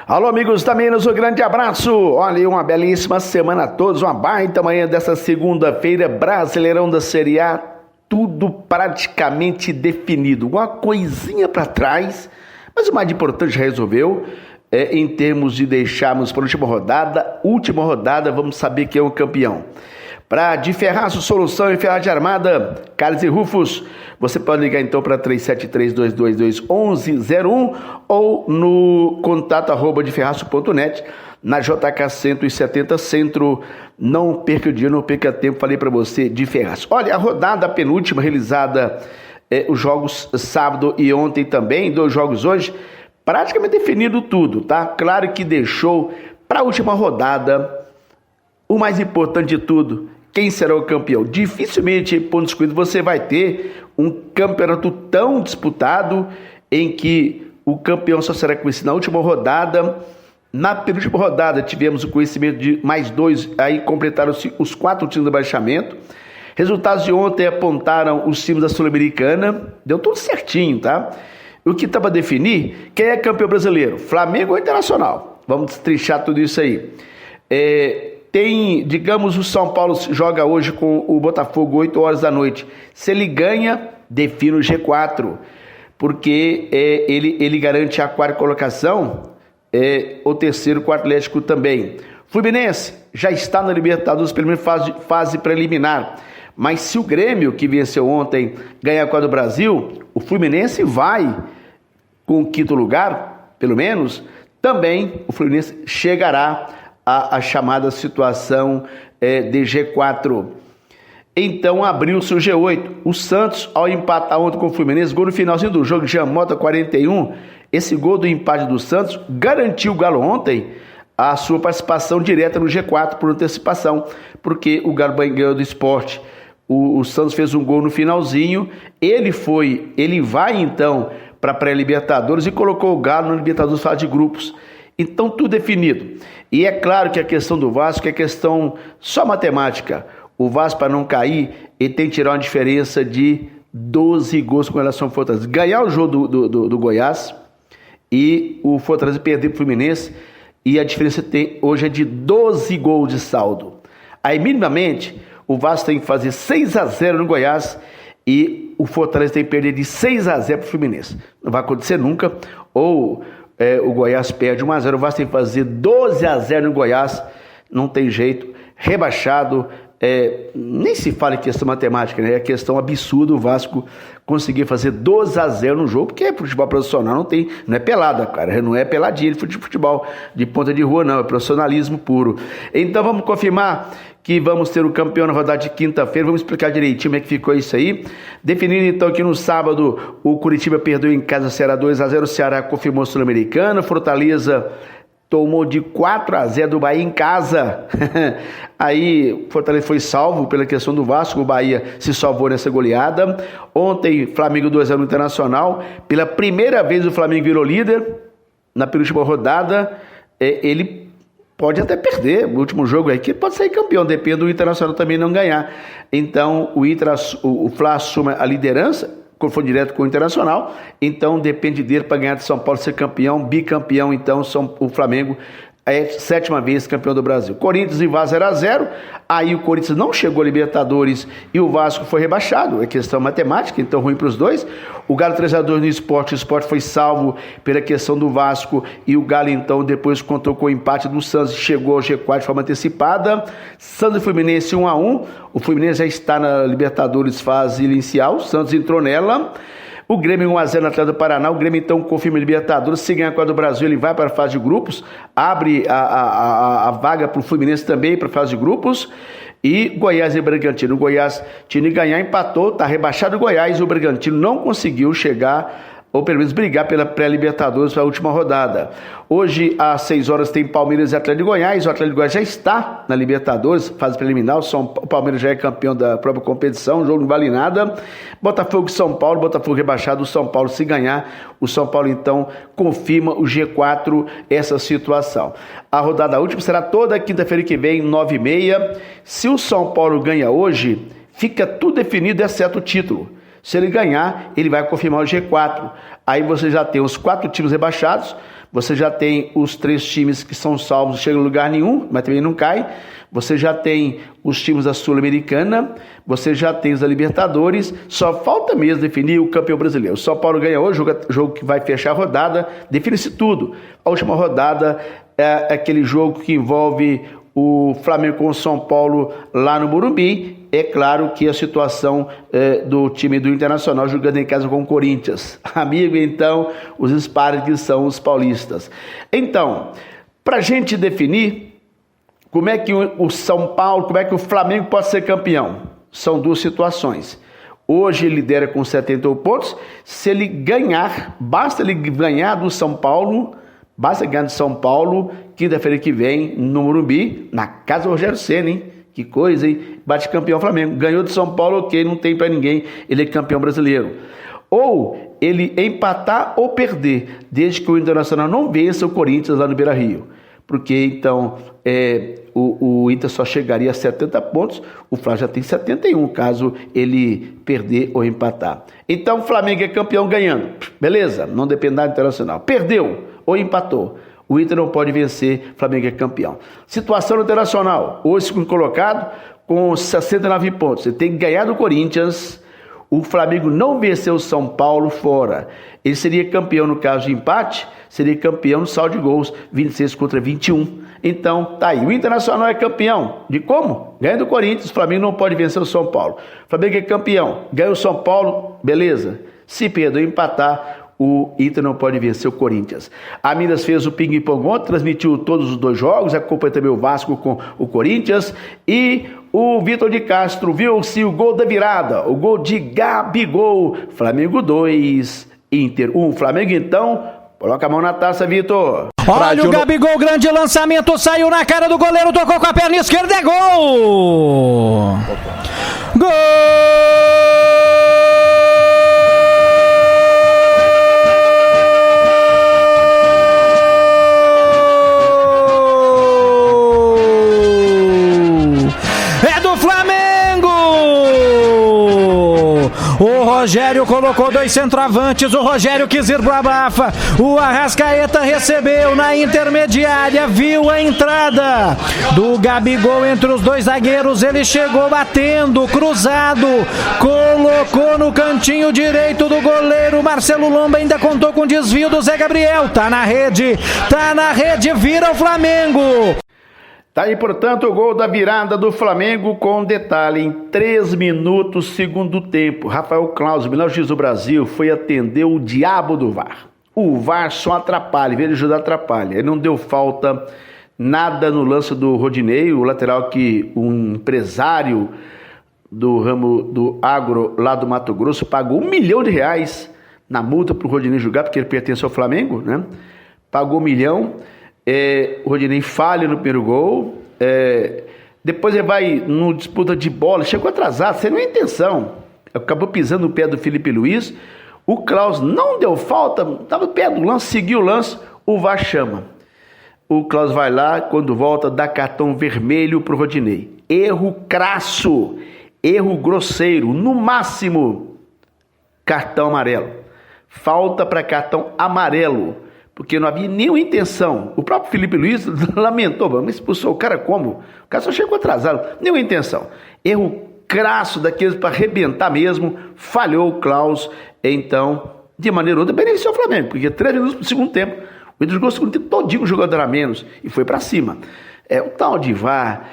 Alô, amigos da Minas, um grande abraço. Olha, uma belíssima semana a todos, uma baita manhã dessa segunda-feira, Brasileirão da Série A, tudo praticamente definido. Uma coisinha para trás, mas o mais importante resolveu, em termos de deixarmos para a última rodada, vamos saber quem é o campeão. Para de Ferraço Solução e Ferragem Armada, Carlos e Rufus, você pode ligar então para 373-222-1101 ou no contato@deferraço.net, na JK 170 Centro. Não perca o dia, não perca tempo, falei para você, de Ferraço. Olha, a rodada penúltima realizada, os jogos sábado e ontem também, 2 jogos hoje, praticamente definido tudo, tá? Claro que deixou para a última rodada o mais importante de tudo, quem será o campeão. Dificilmente, ponto excluído, você vai ter um campeonato tão disputado em que o campeão só será conhecido na última rodada. Na penúltima rodada tivemos o conhecimento de mais 2, aí completaram-se os 4 times do rebaixamento. Resultados de ontem apontaram os times da Sul-Americana, deu tudo certinho, tá? O que estava a definir, quem é campeão brasileiro, Flamengo ou Internacional? Vamos destrinchar tudo isso aí. Tem, digamos, o São Paulo joga hoje com o Botafogo 8 horas da noite. Se ele ganha, define o G4, porque ele garante a 4ª colocação, o terceiro com o Atlético também. Fluminense já está na Libertadores, pelo menos fase preliminar. Mas se o Grêmio, que venceu ontem, ganhar a Copa do Brasil, o Fluminense vai com o 5º lugar, pelo menos, também o Fluminense chegará a chamada situação de G4. Então abriu-se o G8. O Santos, ao empatar ontem com o Fluminense, gol no finalzinho do jogo, Jamota 41, esse gol do empate do Santos garantiu o Galo ontem a sua participação direta no G4 por antecipação, porque o Galo ganhou do Sport. O Santos fez um gol no finalzinho, ele vai então para a pré-Libertadores e colocou o Galo na Libertadores fase de grupos. Então tudo definido. E é claro que a questão do Vasco é questão só matemática. O Vasco, para não cair, ele tem que tirar uma diferença de 12 gols com relação ao Fortaleza. Ganhar o jogo do Goiás e o Fortaleza perder para o Fluminense, e a diferença hoje é de 12 gols de saldo. Aí, minimamente, o Vasco tem que fazer 6-0 no Goiás e o Fortaleza tem que perder de 6-0 para o Fluminense. Não vai acontecer nunca. Ou o Goiás perde 1-0, o Vasco tem que fazer 12-0 no Goiás, não tem jeito, rebaixado. Nem se fala em questão matemática, né? É questão absurda o Vasco conseguir fazer 12-0 no jogo, porque futebol profissional não é pelada, cara, não é peladinha de futebol de ponta de rua, não, é profissionalismo puro. Então vamos confirmar que vamos ter o campeão na rodada de quinta-feira, vamos explicar direitinho como é que ficou isso aí. Definindo então que no sábado o Curitiba perdeu em casa, Ceará 2-0, o Ceará confirmou Sul-Americana, Fortaleza tomou de 4-0 do Bahia em casa. Aí Fortaleza foi salvo pela questão do Vasco, o Bahia se salvou nessa goleada. Ontem Flamengo 2-0 no Internacional, pela primeira vez o Flamengo virou líder na penúltima rodada. Ele pode até perder o último jogo aí, que pode sair campeão, depende do Internacional também não ganhar. Então o Fla assume a liderança, quando for direto com o Internacional, então depende dele para ganhar de São Paulo, ser campeão, bicampeão. Então o Flamengo é 7ª vez campeão do Brasil. Corinthians e Vasco 0-0, aí o Corinthians não chegou a Libertadores e o Vasco foi rebaixado, é questão matemática, então ruim para os dois. O Galo 3-2 no Sport, o Sport foi salvo pela questão do Vasco e o Galo então depois contou com o empate do Santos, chegou ao G4 de forma antecipada. Santos e Fluminense 1-1, o Fluminense já está na Libertadores fase inicial, o Santos entrou nela. O Grêmio 1-0 no Atlético do Paraná, o Grêmio então confirma a Libertadores, se ganhar a Copa do Brasil ele vai para a fase de grupos, abre a vaga para o Fluminense também para a fase de grupos. E Goiás e Bragantino, o Goiás tinha que ganhar, empatou, está rebaixado o Goiás, o Bragantino não conseguiu chegar, ou pelo menos brigar pela pré-Libertadores para a última rodada. Hoje, às 6 horas, tem Palmeiras e Atlético de Goiás. O Atlético de Goiás já está na Libertadores, fase preliminar. O Palmeiras já é campeão da própria competição, o jogo não vale nada. Botafogo e São Paulo, Botafogo rebaixado, o São Paulo se ganhar. O São Paulo, então, confirma o G4, essa situação. A rodada última será toda quinta-feira que vem, 9h30. Se o São Paulo ganha hoje, fica tudo definido, exceto o título. Se ele ganhar, ele vai confirmar o G4. Aí você já tem os 4 times rebaixados, você já tem os 3 times que são salvos, não chegam em lugar nenhum, mas também não cai. Você já tem os times da Sul-Americana, você já tem os da Libertadores, só falta mesmo definir o campeão brasileiro. O São Paulo ganha hoje, jogo que vai fechar a rodada, define-se tudo. A última rodada é aquele jogo que envolve o Flamengo com o São Paulo lá no Morumbi. É claro que a situação do time do Internacional jogando em casa com o Corinthians. Amigo, então, os espares que são os paulistas. Então, para a gente definir como é que o São Paulo, como é que o Flamengo pode ser campeão, são 2 situações. Hoje ele lidera com 71 pontos. Se ele ganhar, basta ele ganhar do São Paulo. Basta ganhar de São Paulo, quinta-feira que vem, no Morumbi, na casa do Rogério Ceni, hein? Que coisa, hein? Bate campeão Flamengo. Ganhou de São Paulo, ok, não tem pra ninguém. Ele é campeão brasileiro. Ou ele empatar ou perder, desde que o Internacional não vença o Corinthians lá no Beira-Rio. Porque, então, o Inter só chegaria a 70 pontos, o Flamengo já tem 71, caso ele perder ou empatar. Então, o Flamengo é campeão ganhando. Beleza, não depende da Internacional. Perdeu ou empatou, o Inter não pode vencer, Flamengo é campeão. Situação internacional, hoje segundo colocado com 69 pontos, ele tem que ganhar do Corinthians, o Flamengo não venceu o São Paulo fora, ele seria campeão no caso de empate, seria campeão no saldo de gols, 26 contra 21, então tá aí, o Internacional é campeão, de como? Ganha do Corinthians, o Flamengo não pode vencer o São Paulo, o Flamengo é campeão, ganha o São Paulo, beleza, se perder ou empatar, o Inter não pode vencer o Corinthians. A Minas fez o ping-pong ontem, transmitiu todos os 2 jogos, acompanha também o Vasco com o Corinthians, e o Vitor de Castro viu-se o gol da virada, o gol de Gabigol, Flamengo 2, Inter 1. Flamengo então, coloca a mão na taça, Vitor. Olha o Gabigol, grande lançamento, saiu na cara do goleiro, tocou com a perna esquerda, é gol! Gol! O Rogério colocou 2 centroavantes, o Rogério quis ir pro abafa, o Arrascaeta recebeu na intermediária, viu a entrada do Gabigol entre os 2 zagueiros, ele chegou batendo, cruzado, colocou no cantinho direito do goleiro, Marcelo Lomba ainda contou com desvio do Zé Gabriel, tá na rede, vira o Flamengo. Tá aí, portanto, o gol da virada do Flamengo com detalhe, em 3 minutos, segundo tempo. Rafael Claus, o melhor juiz do Brasil, foi atender o diabo do VAR. O VAR só atrapalha, em vez de ajudar, atrapalha. Ele não deu falta nada no lance do Rodinei, o lateral que um empresário do ramo do agro lá do Mato Grosso pagou R$1 milhão na multa pro Rodinei julgar, porque ele pertence ao Flamengo, né? Pagou R$1 milhão. O Rodinei falha no primeiro gol, depois ele vai numa disputa de bola, chegou atrasado, sem nenhuma intenção, acabou pisando no pé do Felipe Luiz, o Claus não deu falta, estava no pé do lance, seguiu o lance, o VAR chama, o Claus vai lá, quando volta, dá cartão vermelho pro Rodinei, erro crasso, erro grosseiro, no máximo cartão amarelo, falta para cartão amarelo, porque não havia nenhuma intenção. O próprio Felipe Luiz lamentou, mas expulsou o cara como? O cara só chegou atrasado, nenhuma intenção. Erro crasso daqueles para arrebentar mesmo, falhou o Claus, então, de maneira outra, beneficiou o Flamengo, porque 3 minutos pro segundo tempo, o Inter jogou o segundo tempo todinho com o jogador a menos, e foi para cima. O tal de VAR,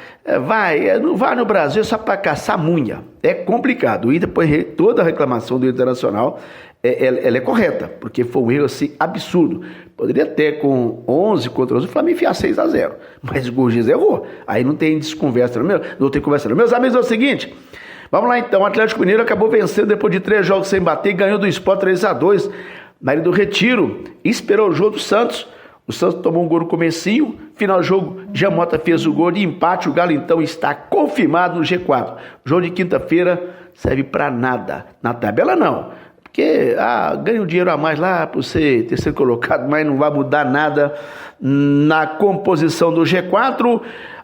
VAR no Brasil é só para caçar munha, é complicado. O Inter, depois toda a reclamação do Internacional, ela é correta, porque foi um erro assim, absurdo. Poderia ter com 11 contra 11, o Flamengo enfiar 6-0, mas o Gorgias errou. Aí não tem desconversa, não tem conversa. Meus amigos, é o seguinte, vamos lá então, o Atlético Mineiro acabou vencendo depois de 3 jogos sem bater, ganhou do Sport 3-2, na Ilha do Retiro, esperou o jogo do Santos. O Santos tomou um gol no comecinho, final do jogo, Jamota fez o gol de empate, o Galo então está confirmado no G4. O jogo de quinta-feira serve para nada, na tabela não, porque ganha um dinheiro a mais lá para você ter sido colocado, mas não vai mudar nada na composição do G4.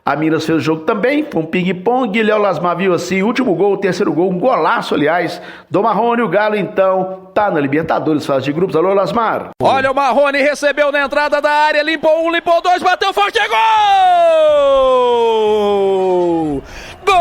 A Minas fez o jogo também, foi um ping-pong. Léo Lasmar viu assim, último gol, terceiro gol, um golaço, aliás, do Marrone. O Galo, então, tá na Libertadores, fase de grupos. Alô, Lasmar. Olha o Marrone, recebeu na entrada da área, limpou um, limpou dois, bateu forte, é gol! Gol!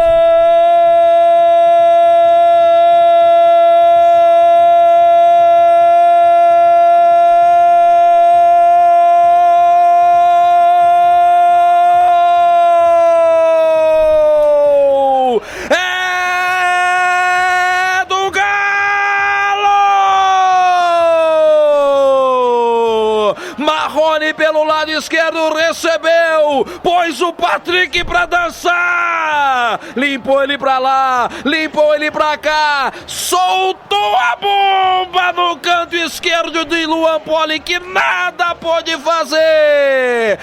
Marrone pelo lado esquerdo recebeu, pôs o Patrick pra dançar, limpou ele pra lá, limpou ele pra cá, soltou a bomba no canto esquerdo de Luan Poli, que nada pôde fazer.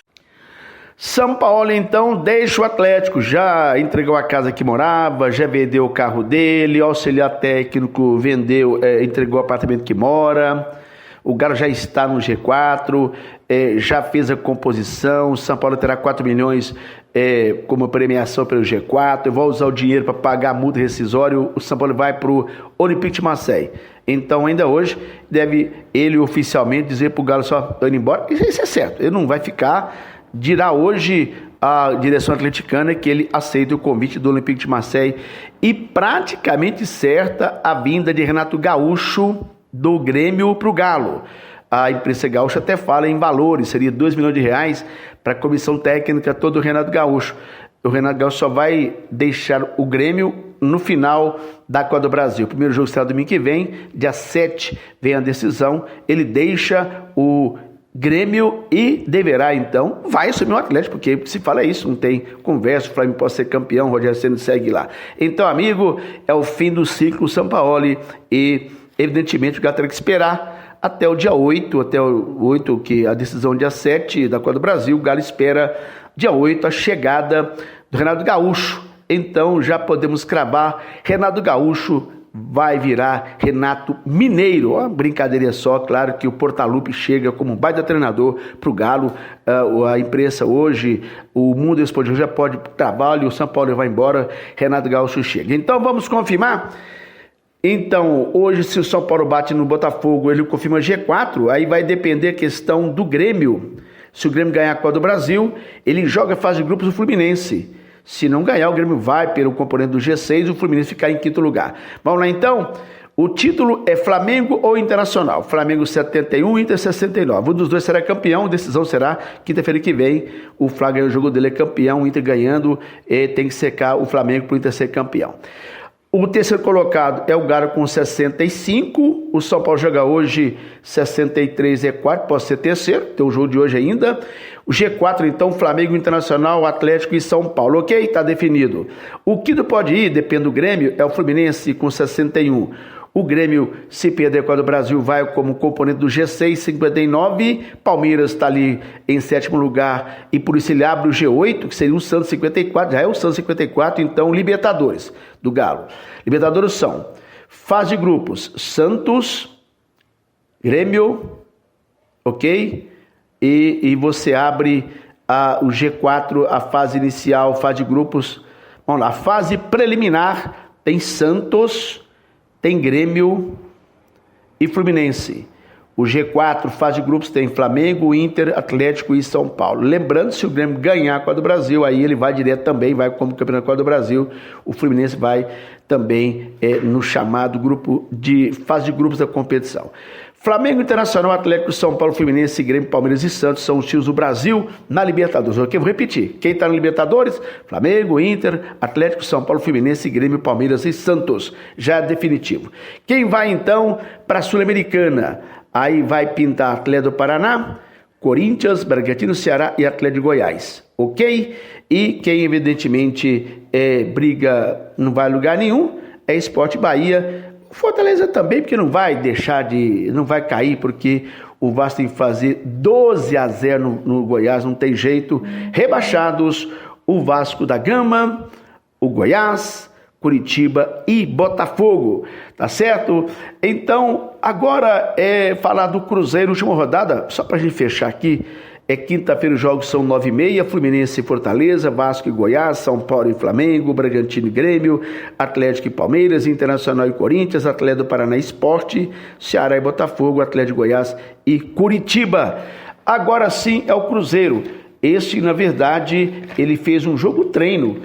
São Paulo, então, deixa o Atlético, já entregou a casa que morava, já vendeu o carro dele, o auxiliar técnico vendeu, entregou o apartamento que mora. O Galo já está no G4, já fez a composição. O São Paulo terá 4 milhões como premiação pelo G4. Eu vou usar o dinheiro para pagar a multa rescisória. O São Paulo vai para o Olympique de Marseille. Então, ainda hoje, deve ele oficialmente dizer para o Galo só indo embora. Isso é certo, ele não vai ficar. Dirá hoje a direção atleticana que ele aceita o convite do Olympique de Marseille. E praticamente certa a vinda de Renato Gaúcho do Grêmio para o Galo. A imprensa gaúcha até fala em valores, seria 2 milhões de reais para a comissão técnica todo o Renato Gaúcho. O Renato Gaúcho só vai deixar o Grêmio no final da Copa do Brasil. O primeiro jogo será domingo que vem, dia 7 vem a decisão, ele deixa o Grêmio e deverá então, vai assumir o Atlético, porque se fala isso, não tem conversa, o Flamengo pode ser campeão, o Rogério Ceni segue lá. Então, amigo, é o fim do ciclo Sampaoli e evidentemente o Galo terá que esperar até o dia 8, que a decisão dia 7 da Copa do Brasil. O Galo espera dia 8 a chegada do Renato Gaúcho. Então já podemos cravar, Renato Gaúcho vai virar Renato Mineiro. Ó, brincadeira só, claro que o Portaluppi chega como um baita treinador para o Galo. A imprensa hoje, o mundo esportivo já pode trabalhar, o São Paulo vai embora, Renato Gaúcho chega. Então vamos confirmar? Então, hoje, se o São Paulo bate no Botafogo, ele confirma G4, aí vai depender a questão do Grêmio. Se o Grêmio ganhar a Copa do Brasil, ele joga a fase de grupos do Fluminense. Se não ganhar, o Grêmio vai pelo componente do G6 e o Fluminense ficar em quinto lugar. Vamos lá, então? O título é Flamengo ou Internacional? Flamengo 71, Inter 69. Um dos dois será campeão, a decisão será quinta-feira que vem. O Flamengo ganha o jogo dele, é campeão, o Inter ganhando, tem que secar o Flamengo para o Inter ser campeão. O terceiro colocado é o Galo com 65, o São Paulo joga hoje 63, é quarto, pode ser terceiro, tem o jogo de hoje ainda. O G4, então, Flamengo, Internacional, Atlético e São Paulo, ok? Está definido. O que não pode ir, depende do Grêmio, é o Fluminense com 61. O Grêmio, se perder a Copa do Brasil, vai como componente do G6, 59. Palmeiras está ali em sétimo lugar e por isso ele abre o G8, que seria o Santos 54, já é o Santos 54, então Libertadores do Galo. Libertadores são fase de grupos, Santos, Grêmio, ok? E você abre o G4, a fase inicial, fase de grupos. Vamos lá, a fase preliminar tem Santos, tem Grêmio e Fluminense. O G4, fase de grupos, tem Flamengo, Inter, Atlético e São Paulo. Lembrando, se o Grêmio ganhar a Copa do Brasil, aí ele vai direto também, vai como campeão da Copa do Brasil. O Fluminense vai também no chamado grupo de fase de grupos da competição. Flamengo, Internacional, Atlético, São Paulo, Fluminense, Grêmio, Palmeiras e Santos são os times do Brasil na Libertadores. Ok, vou repetir. Quem está na Libertadores? Flamengo, Inter, Atlético, São Paulo, Fluminense, Grêmio, Palmeiras e Santos. Já é definitivo. Quem vai então para a Sul-Americana? Aí vai pintar Atlético do Paraná, Corinthians, Bragantino, Ceará e Atlético de Goiás. Ok? E quem evidentemente briga, não vai a lugar nenhum, é Sport Bahia. Fortaleza também, porque não vai não vai cair, porque o Vasco tem que fazer 12-0 no Goiás, não tem jeito. Rebaixados, o Vasco da Gama, o Goiás, Curitiba e Botafogo, tá certo? Então, agora falar do Cruzeiro, última rodada, só pra gente fechar aqui, Quinta-feira os jogos são 9h30, Fluminense e Fortaleza, Vasco e Goiás, São Paulo e Flamengo, Bragantino e Grêmio, Atlético e Palmeiras, Internacional e Corinthians, Atlético do Paraná Esporte, Ceará e Botafogo, Atlético de Goiás e Curitiba. Agora sim é o Cruzeiro. Este, na verdade, ele fez um jogo treino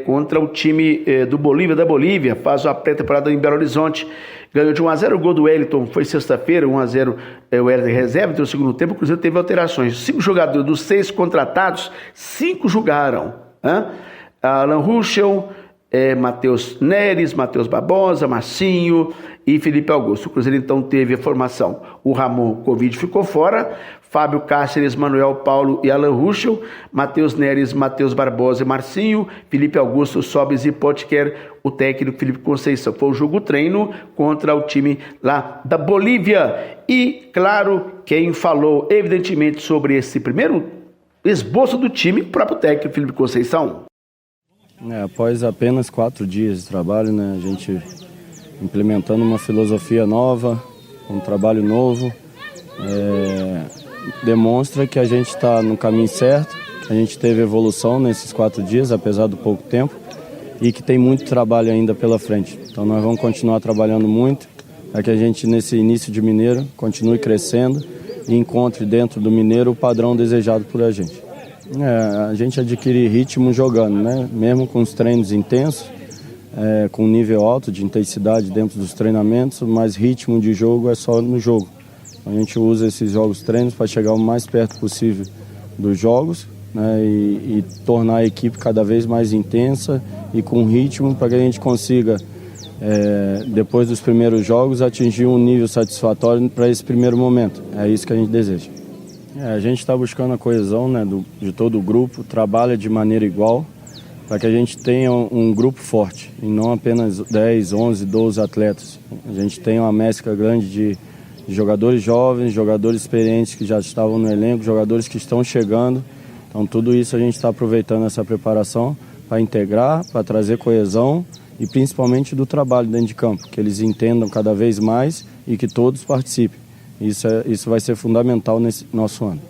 contra o time da Bolívia, faz uma pré-temporada em Belo Horizonte. Ganhou de 1-0, o gol do Wellington foi sexta-feira, 1-0 o Wellington reserva, então no segundo tempo o Cruzeiro teve alterações. 5 jogadores dos 6 contratados, 5 jogaram. Alan Ruschel, Matheus Neres, Matheus Barbosa, Marcinho e Felipe Augusto. O Cruzeiro então teve a formação. O Ramon Covid ficou fora, Fábio Cáceres, Manuel Paulo e Alan Ruschel, Matheus Neres, Matheus Barbosa e Marcinho, Felipe Augusto, Sobis e Potker, o técnico Felipe Conceição. Foi o jogo treino contra o time lá da Bolívia. E, claro, quem falou evidentemente sobre esse primeiro esboço do time, o próprio técnico Felipe Conceição. Após apenas 4 dias de trabalho, a gente implementando uma filosofia nova, um trabalho novo, demonstra que a gente está no caminho certo, que a gente teve evolução nesses 4 dias, apesar do pouco tempo, e que tem muito trabalho ainda pela frente. Então nós vamos continuar trabalhando muito para que a gente, nesse início de Mineiro, continue crescendo e encontre dentro do Mineiro o padrão desejado por a gente. A gente adquire ritmo jogando, mesmo com os treinos intensos, com nível alto de intensidade dentro dos treinamentos, mas ritmo de jogo é só no jogo. A gente usa esses jogos treinos para chegar o mais perto possível dos jogos, e tornar a equipe cada vez mais intensa e com ritmo para que a gente consiga, depois dos primeiros jogos, atingir um nível satisfatório para esse primeiro momento. É isso que a gente deseja. A gente está buscando a coesão de todo o grupo, trabalha de maneira igual, para que a gente tenha um grupo forte, e não apenas 10, 11, 12 atletas. A gente tem uma mescla grande de jogadores jovens, jogadores experientes que já estavam no elenco, jogadores que estão chegando. Então tudo isso a gente está aproveitando essa preparação para integrar, para trazer coesão e principalmente do trabalho dentro de campo, que eles entendam cada vez mais e que todos participem. Isso vai ser fundamental nesse nosso ano.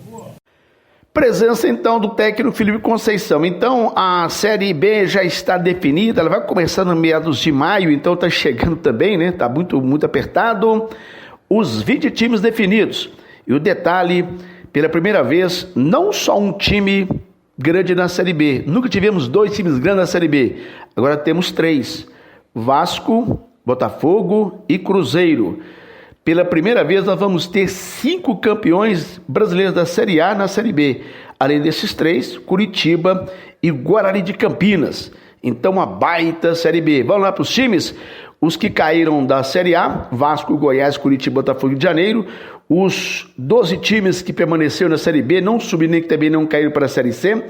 Presença então do técnico Felipe Conceição. Então a Série B já está definida, ela vai começar no meados de maio, então está chegando também, está muito, muito apertado. Os 20 times definidos. E o detalhe, pela primeira vez, não só um time grande na Série B. Nunca tivemos 2 times grandes na Série B. Agora temos 3. Vasco, Botafogo e Cruzeiro. Pela primeira vez nós vamos ter 5 campeões brasileiros da Série A na Série B. Além desses 3, Curitiba e Guarani de Campinas. Então uma baita Série B. Vamos lá para os times? Os que caíram da Série A, Vasco, Goiás, Curitiba, Botafogo e de Janeiro. Os 12 times que permaneceram na Série B, não subiram nem que também não caíram para a Série C.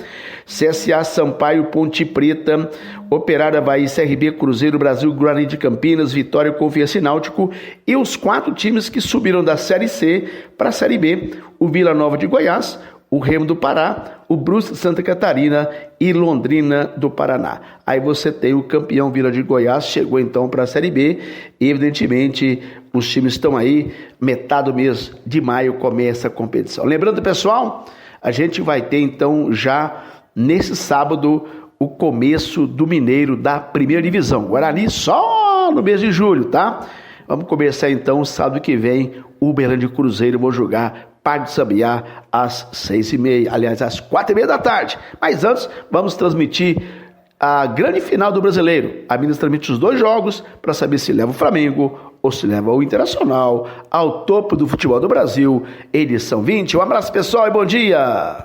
CSA, Sampaio, Ponte Preta, Operário, Avaí, CRB, Cruzeiro, Brasil, Guarani de Campinas, Vitória, Confiança e Náutico. E os 4 times que subiram da Série C para a Série B, o Vila Nova de Goiás, o Remo do Pará, o Brusque de Santa Catarina e Londrina do Paraná. Aí você tem o campeão Vila de Goiás, chegou então para a Série B, e evidentemente os times estão aí, metade do mês de maio começa a competição. Lembrando, pessoal, a gente vai ter então já nesse sábado o começo do Mineiro da primeira divisão. Guarani só no mês de julho, tá? Vamos começar então sábado que vem, Uberlândia e Cruzeiro vão jogar Parque do Sabiá às 6h30, aliás, às 4h30 da tarde. Mas antes, vamos transmitir a grande final do Brasileiro. A Minas transmite os 2 jogos para saber se leva o Flamengo ou se leva o Internacional ao topo do futebol do Brasil, edição 20. Um abraço, pessoal, e bom dia!